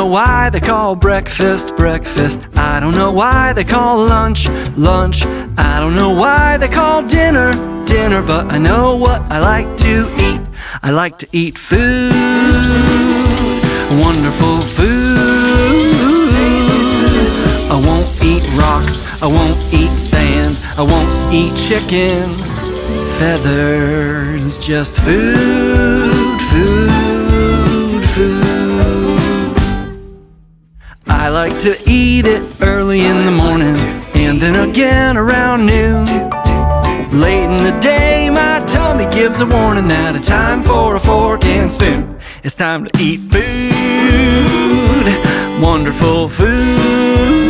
know why they call breakfast breakfast. I don't know why they call lunch lunch. I don't know why they call dinner dinner. But I know what I like to eat. I like to eat food, wonderful food. I won't eat rocks, I won't eat sand, I won't eat chicken feathers. Just food, food, food. I like to eat it early in the morning, and then again around noon. Late in the day, my tummy gives a warning that it's time for a fork and spoon. It's time to eat food, wonderful food.